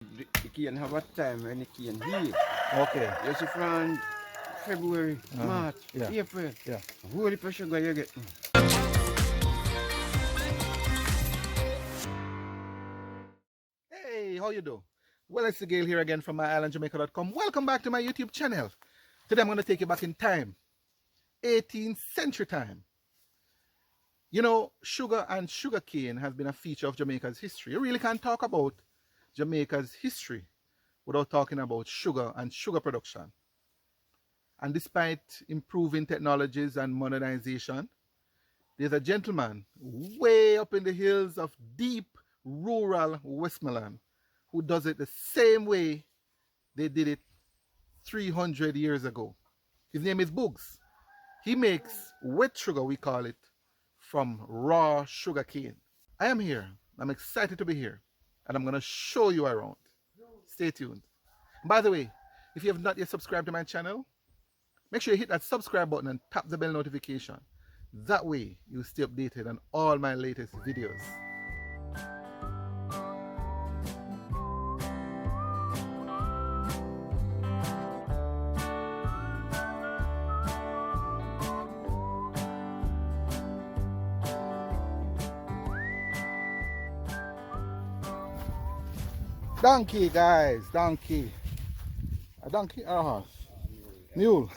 The cane have a time when the cane heal. Okay. You see from February, March, Yeah. April. Yeah. Whole heap of sugar you get. Hey, how you do? Well, it's Gail here again from My-Island-Jamaica.com. Welcome back to my YouTube channel. Today I'm going to take you back in time. 18th century time. You know, sugar and sugarcane has been a feature of Jamaica's history. You really can't talk about Jamaica's history without talking about sugar and sugar production. And despite improving technologies and modernization, there's a gentleman way up in the hills of deep rural Westmoreland who does it the same way they did it 300 years ago. His name is Boogs. He makes wet sugar, we call it, from raw sugar cane. I am here. I'm excited to be here. And I'm going to show you around. Stay tuned. By the way, if you have not yet subscribed to my channel, make sure you hit that subscribe button and tap the bell notification. That way, you'll stay updated on all my latest videos. Donkey, guys, donkey. A donkey or a horse? Mule.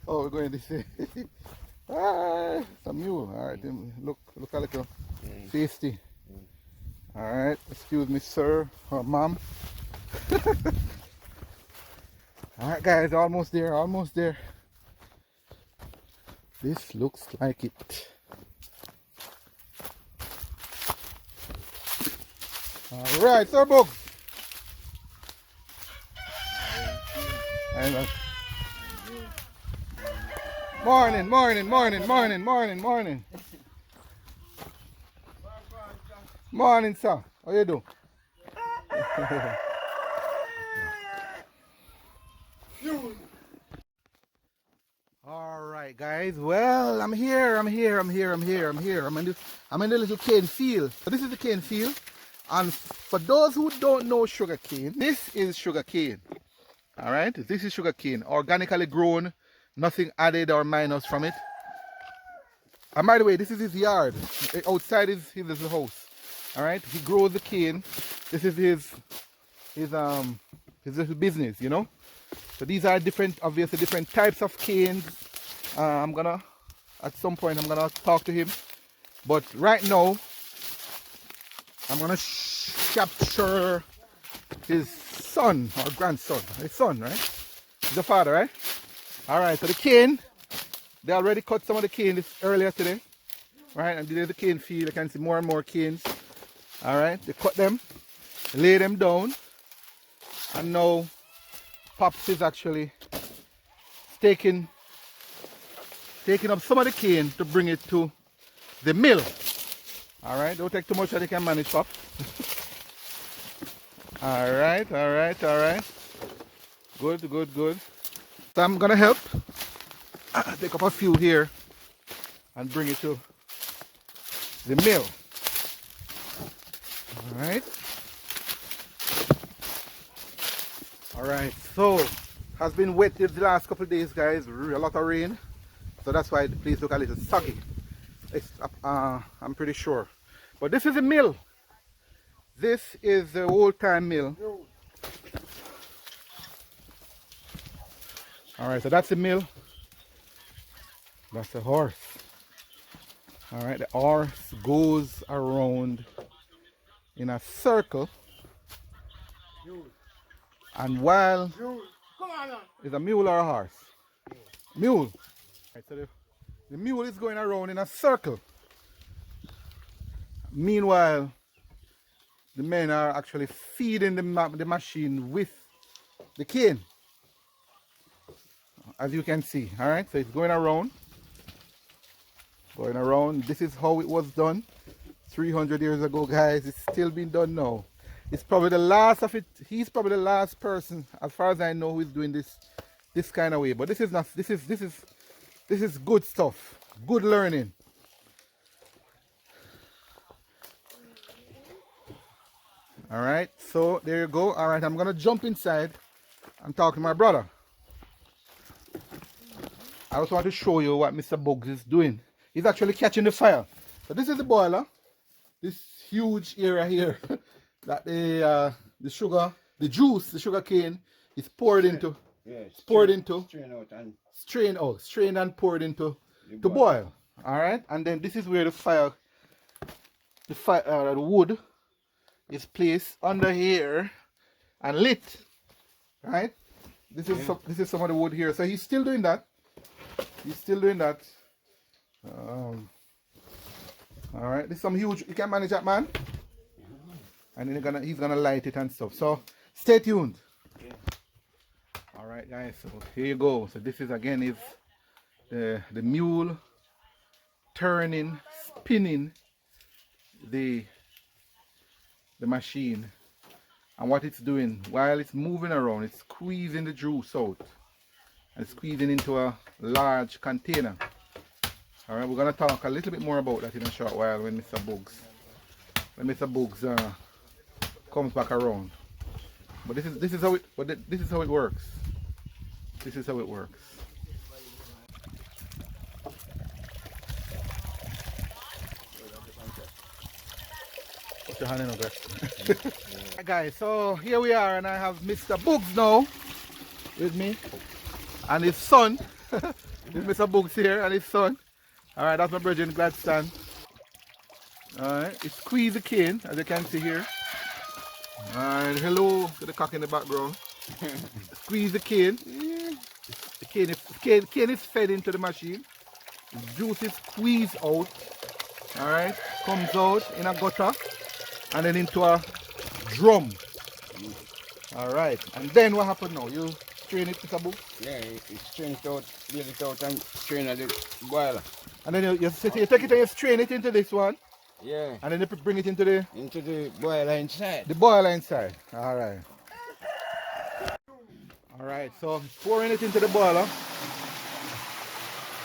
Oh, we're going this way. It's a mule. All right, look a little tasty. All right, excuse me, sir or mom. All right, guys, almost there, almost there. This looks like it. All right, sir, Book. Morning, morning, morning, morning, morning, morning. Morning, sir. How you do? All right, guys. Well, I'm here. I'm in the little cane field. So this is the cane field. And for those who don't know sugar cane, this is sugar cane. All right, this is sugar cane, organically grown, nothing added or minus from it. And by the way, this is his yard. Outside is his little house. All right, he grows the cane. This is his little business, you know. So these are different, obviously different types of canes. At some point I'm gonna talk to him, but right now I'm gonna capture his son or grandson. His son, right? He's the father, right? All right. So the cane, they already cut some of the cane earlier today, right? And there's the cane field. You can see more and more canes. All right. They cut them, lay them down, and now Pops is actually taking up some of the cane to bring it to the mill. All right. Don't take too much that you can manage, Pop. All right. Good. So I'm gonna help take up a few here and bring it to the mill. All right. So has been wet the last couple of days, guys. A lot of rain, so that's why the place look a little soggy. I'm pretty sure. But this is a mill. This is the old-time mill. All right, so that's the mill. That's the horse. All right, the horse goes around in a circle. And while is a mule or a horse? Mule. Right, so the mule is going around in a circle. Meanwhile, the men are actually feeding the machine with the cane, as you can see. All right, so it's going around. This is how it was done 300 years ago, guys. It's still being done now. It's probably the last of it. He's probably the last person, as far as I know, who is doing this kind of way. But this is not. This is good stuff. Good learning. All right, so there you go. All right, I'm gonna jump inside and talk to my brother. I also want to show you what Mr. Bugs is doing. He's actually catching the fire. So this is the boiler. This huge area here that the sugar, the juice, the sugar cane is poured into. Yeah, Poured into. Strain out and Strained and poured into to boil. All right, and then this is where the wood is placed under here and lit. Right. This is some of the wood here. So he's still doing that. He's still doing that. All right, this is some huge. You can manage that, man. And then he's gonna light it and stuff. So stay tuned. Yeah. All right, guys. So here you go. So this is again is the mule turning, spinning the machine, and what it's doing while it's moving around, it's squeezing the juice out and squeezing into a large container. All right, we're gonna talk a little bit more about that in a short while when Mr. Bugs comes back around. But this is how it works. This is how it works. Put your hand in over. Hi guys, so here we are, and I have Mr. Bugs now with me, and his son. This Mr. Bugs here and his son. All right, that's my brother in Gladstone. All right, it's squeeze the cane, as you can see here. All right, hello to the cock in the background. Squeeze the cane. The cane is fed into the machine. The juice is squeezed out. All right, comes out in a gutter and then into a drum. All right, and then what happened now? You strain it, Mr. Bugs? Yeah, you strain it out, get it out and strain at the boiler. And then you take it and you strain it into this one. Yeah. And then you bring it into the boiler inside. The boiler inside. All right. All right. So pouring it into the boiler.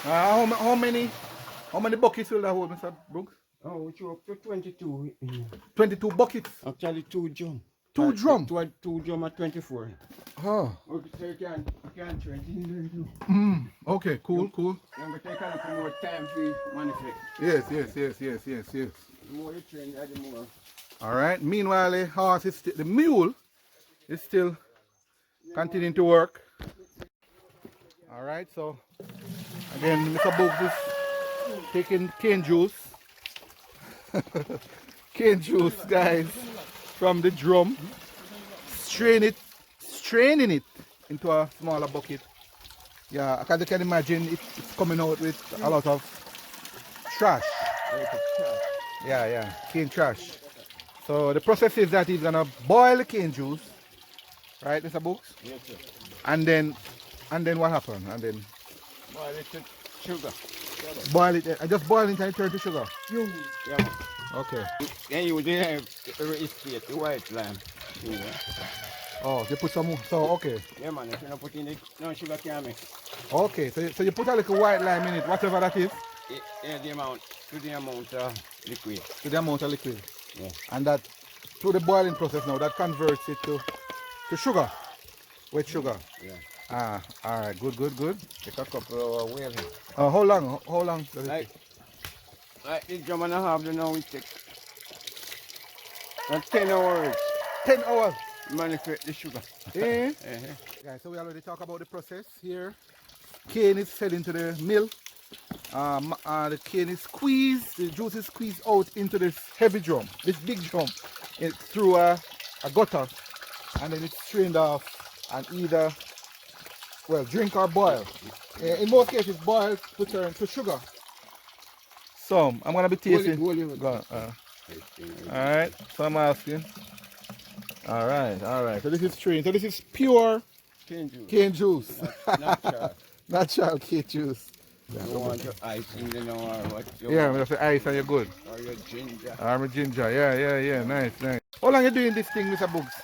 How many buckets will that hold, Mr. Brooks? Oh, we up to 22. 22 buckets. Actually, 2 drum. 2 drum. 2 drum at 24. Oh. Okay, so you can train it in there. Okay. Cool. You're going to take a little more time to manufacture. Yes. The more you train, the more. All right. Meanwhile, the mule is still continuing to work. All right. So again, Mr. Bugs is taking cane juice. Cane juice, guys, from the drum. Straining it into a smaller bucket. Yeah, as you can imagine, it's coming out with a lot of trash. Yeah, cane trash. So the process is that he's gonna boil the cane juice, right, Mr. Bugs? Yes, sir. And then what happened? And then boil it to sugar. Boil it. I just boil it and turn to sugar. Yeah. Okay. Then you have the white lime. Yeah. Oh, you put some more. So okay. Yeah, man. If you don't put in it, no sugar can mix. Okay. So you put a little white lime in it, whatever that is. Yeah, the amount of liquid. To the amount of liquid. Yeah. And that through the boiling process now, that converts it to sugar, wet sugar. Yeah. All right. Good. Take a couple of whales. How long does it take? Like the drum and a half, you know, we take 10 hours. 10 hours. Manufacture the sugar. Yeah. Guys, so we already talked about the process here. Cane is fed into the mill. The cane is squeezed, the juice is squeezed out into this heavy drum, this big drum, through a gutter, and then it's strained off and either, well, drink or boil. In most cases, boil to turn to sugar. So I'm gonna be tasting. Alright, so I'm asking. Alright. So this is strained. So this is pure cane juice. Natural cane juice. You want your ice in the know or what you Yeah, want. with the ice and you're good. Or your ginger. I'm a ginger. Yeah. Nice. How long you doing this thing, Mr. Bugs?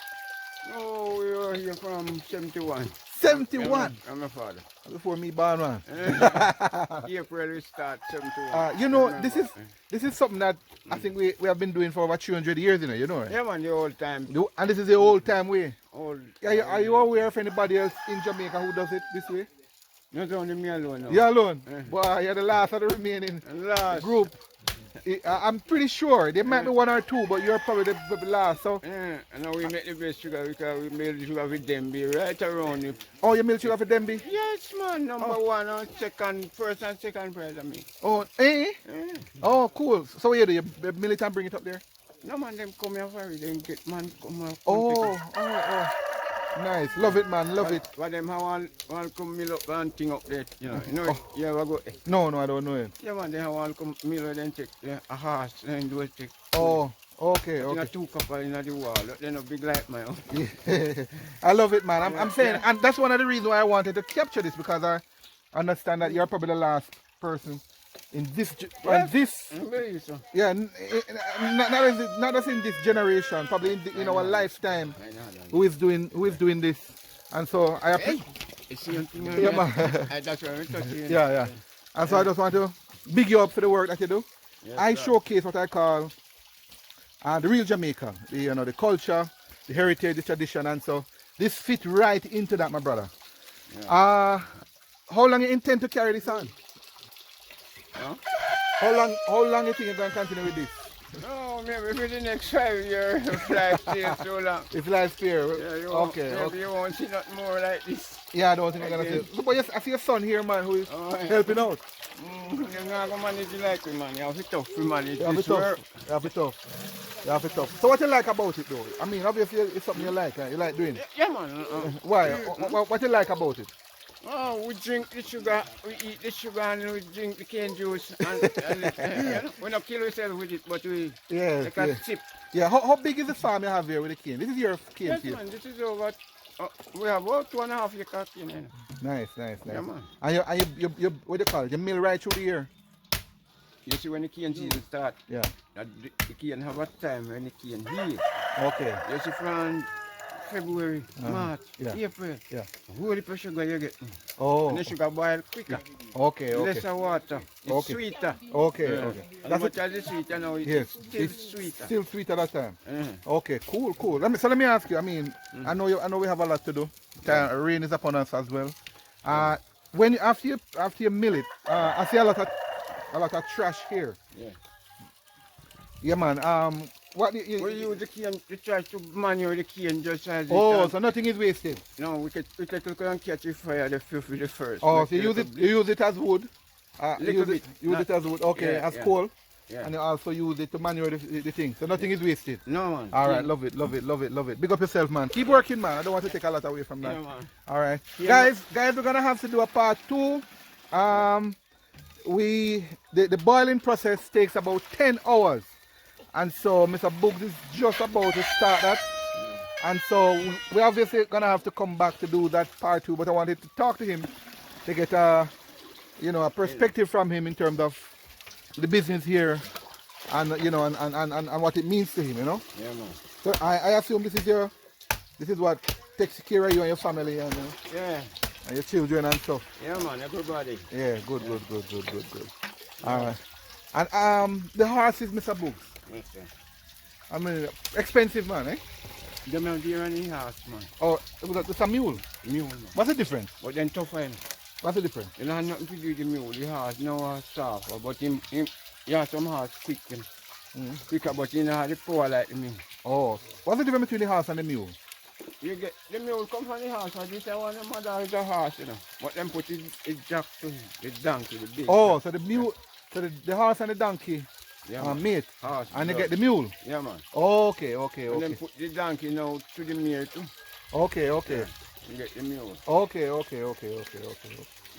Oh, we were here from 71. 71. I'm my father. Before me born, man. April we start 71. You know, Remember. this is something that I think we have been doing for over 300 years, you know, right? Yeah, man, the old time. And this is the old time way. Old. Are you aware of anybody else in Jamaica who does it this way? Not only me alone. No. You alone? Boy, you're the last of the remaining group. I'm pretty sure there might be one or two, but you're probably the last. So. And now we make the best sugar because we made the sugar with Demby right around it. Oh, you milk sugar for Demby? Yes, man. Number one and second, first and second prize of me. Oh, eh? Oh, cool. So what you do? You mill it and bring it up there? No, man, them come here for it. Them get man come up. Oh. Nice. Love it, man. Love it. But them want come mill up and thing up there. You know, you ever go there? No, I don't know it. Yeah, man, they want come mill and then take a horse and do it. Oh, okay. Two couple in the wall. They're not big like my own. Yeah. I love it, man. I'm saying, and that's one of the reasons why I wanted to capture this, because I understand that you're probably the last person in this, yeah, not just in this generation, probably in our lifetime, who is doing this, and so I appreciate. Yeah, man. That's why we're touching. Yeah. And so I just want to big you up for the work that you do. Yes, I showcase what I call the real Jamaica, the culture, the heritage, the tradition, and so this fit right into that, my brother. Yeah. How long you intend to carry this on? Huh? How long you think you're going to continue with this? No, maybe for the next 5 years, if life stays so long. If life spare, Yeah, okay. You won't see nothing more like this. Yeah, I don't think I'm going to see it. But yes, I see your son here, man, who is helping out. You're not going to manage it like me, man. You have to tough to manage this You work. have to tough. So what you like about it, though? I mean, obviously it's something you like doing it. Yeah, man. Why? What you like about it? Oh, we drink the sugar, we eat the sugar, and we drink the cane juice. We don't kill ourselves with it, but we take a sip. Yeah, how big is the farm you have here with the cane? This is your cane Yes, field? man, this is over. We have about 2.5 acres cane. Nice. Yeah, man. And you what do you call it? You mill right through the year? You see, when the cane season starts, Yeah. the cane have a time when the cane heal. Okay. You see, from February, March, April, whole the sugar you get. Oh. And the sugar boil quicker. Okay. Lesser water. It's sweeter. Okay. As much as it's sweeter now, it's still sweeter. Still sweet at that time. Okay, cool. Let me ask you. I mean, I know we have a lot to do. Rain is upon us as well. When after you mill it, I see a lot of trash here. Yeah. Yeah, man. We use the cane to try to manure the cane just as it. Oh, so nothing is wasted. No, we can catch the fire, the filth with the first. Oh, so you use it as wood. Use it as wood. Okay, as coal. Yeah. And you also use it to manure the thing. So nothing is wasted. No, man. All right, love it. Big up yourself, man. Keep working, man. I don't want to take a lot away from that. Yeah, man. All right, guys, we're gonna have to do a part 2. The boiling process takes about 10 hours. And so Mr. Boogs is just about to start that. And so we're obviously going to have to come back to do that part 2. But I wanted to talk to him to get a perspective from him in terms of the business here and, and what it means to him, Yeah, man. So I assume this is what takes care of you and your family and, and your children and stuff. Yeah, man, everybody. Yeah, good. All right. And the horse is Mr. Boogs. Yes, sir. I mean, expensive, man, eh? Them have deer and the horse, man. Oh, it's a mule. Mule, man. What's the difference? But then tougher, you know. What's the difference? You don't have nothing to do with the mule. The horse no soft, but him yeah, some horse quick, you know. Quicker, but he don't have the power like the mule. Oh, what's the difference between the horse and the mule? You get the mule come from the horse, and this one the mother is a horse, you know. But them put it jack to him, the donkey, the big. Oh, so the mule, so the horse and the donkey. Yeah, mate. Horse, and you get the mule. Yeah, man. Okay. And then put the donkey now to the mare too. Okay. Yeah, you get the mule. Okay.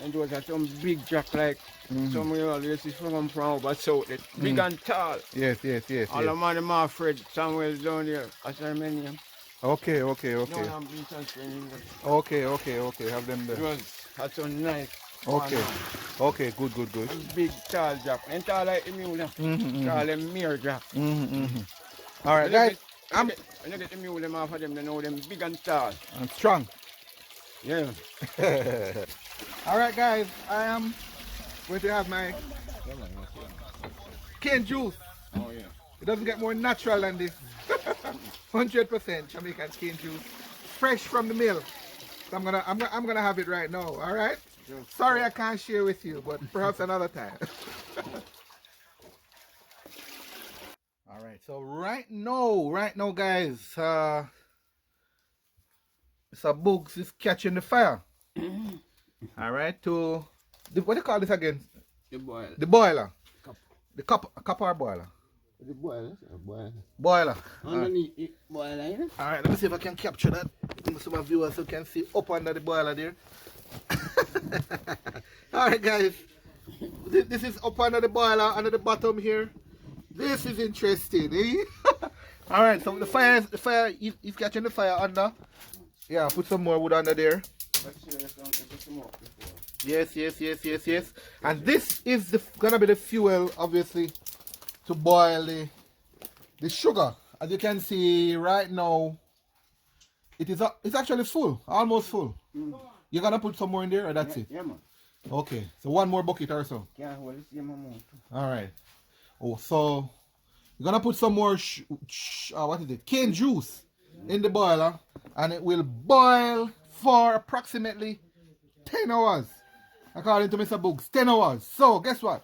And those are some big jack like some we always see from over south. Big and tall. Yes. All of them are Fred somewhere down there. As I mentioned. Okay. No, I'm being transparent. Okay. Have them there. That's so nice. Okay. Good. Big tall jack. And tall like the mule. Call them mere jack. All right, guys. When you get the mule them off of them, they know them big and tall. And strong. Yeah. Alright guys, I am going to have my cane juice. Oh yeah. It doesn't get more natural than this. 100% Jamaican cane juice. Fresh from the mill. So I'm gonna have it right now, alright? Sorry I can't share with you, but perhaps another time. Alright, so right now guys, Mr. Boogs is catching the fire. Alright, what do you call this again? The boiler. The boiler. Cup. The copper boiler. The boiler. Boiler. Boiler. Underneath the boiler, you know? Alright, let me see if I can capture that. So my viewers can see up under the boiler there. Alright guys, this is up under the boiler, under the bottom here. This is interesting, eh? Alright, so the fire, he's catching the fire under. Yeah, put some more wood under there. Yes. And this is gonna be the fuel, obviously, to boil the sugar. As you can see right now, it's actually full, almost full. You're gonna put some more in there, or that's it? Yeah, man. Okay, so one more bucket or so. Yeah, well, it's All right. Oh, so you're gonna put some more what is it? Cane juice in the boiler, and it will boil for approximately 10 hours, according to Mr. Boogs. 10 hours. So guess what?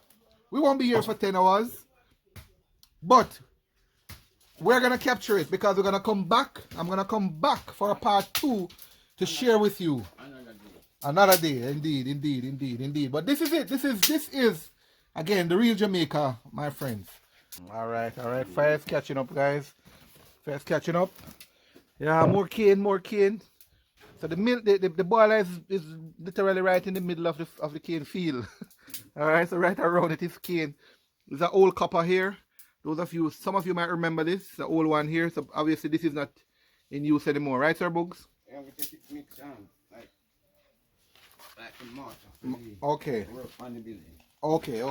We won't be here for 10 hours, but we're gonna capture it because we're gonna come back. I'm gonna come back for a part 2 to share with you. Another day, indeed. But this is it. This is again the real Jamaica, my friends. All right. Fire's catching up, guys. Fire's catching up. Yeah, more cane. So the boiler is literally right in the middle of the cane field. All right, so right around it is cane. There's an old copper here. Some of you might remember this, the old one here. So obviously this is not in use anymore, right, Sir Boogs? Yeah, we take it mix down, like the mortar. Okay. Work on the building. Okay.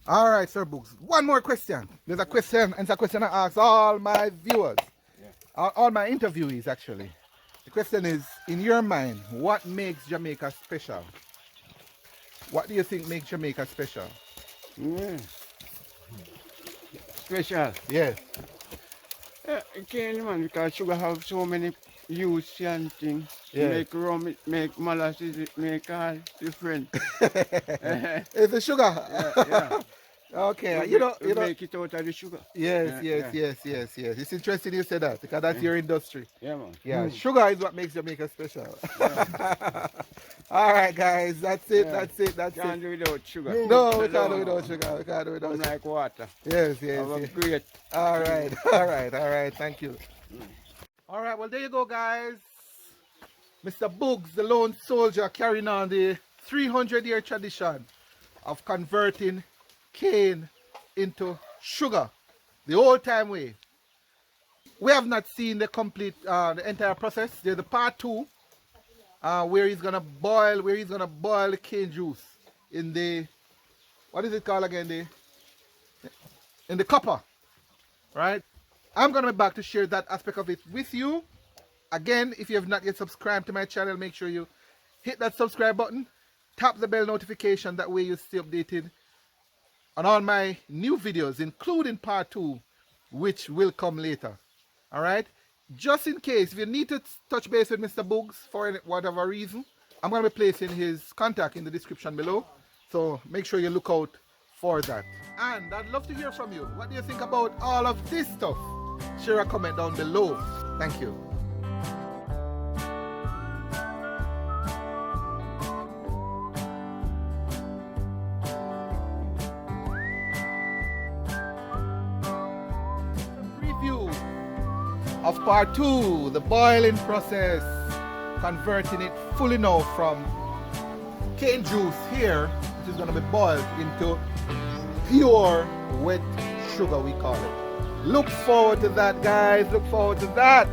All right, Sir Boogs. One more question. There's a question, and it's a question I ask all my viewers, all my interviewees actually. The question is, in your mind, what makes Jamaica special? What do you think makes Jamaica special? Yeah. Special? Yes. It can't, man, because sugar have so many use and things. Yeah. Make rum, it make molasses, it make all different. It's the sugar. Yeah. Okay, you know. Make it out of the sugar. Yes. It's interesting you said that because that's your industry. Yeah, man. Yeah, sugar is what makes Jamaica special. Yeah. All right, guys, that's it. Can't do without sugar. No, we can't do without sugar. We can't do without sugar. Like water. Yes. Great. All right. Thank you. All right, well, there you go, guys. Mr. Boogs, the lone soldier, carrying on the 300-year tradition of converting cane into sugar, the old time way. We have not seen the complete, the entire process. There's the part 2, where he's gonna boil the cane juice in the, what is it called again? In the copper, right? I'm gonna be back to share that aspect of it with you. Again, if you have not yet subscribed to my channel, make sure you hit that subscribe button, tap the bell notification, that way you stay updated on all my new videos, including part 2, which will come later. All right, just in case, if you need to touch base with Mr. Boogs for whatever reason, I'm going to be placing his contact in the description below, so make sure you look out for that. And I'd love to hear from you. What do you think about all of this stuff? Share a comment down below. Thank you. Of part 2, the boiling process, converting it fully now from cane juice here, which is going to be boiled, into pure wet sugar, we call it. Look forward to that, guys. Look forward to that.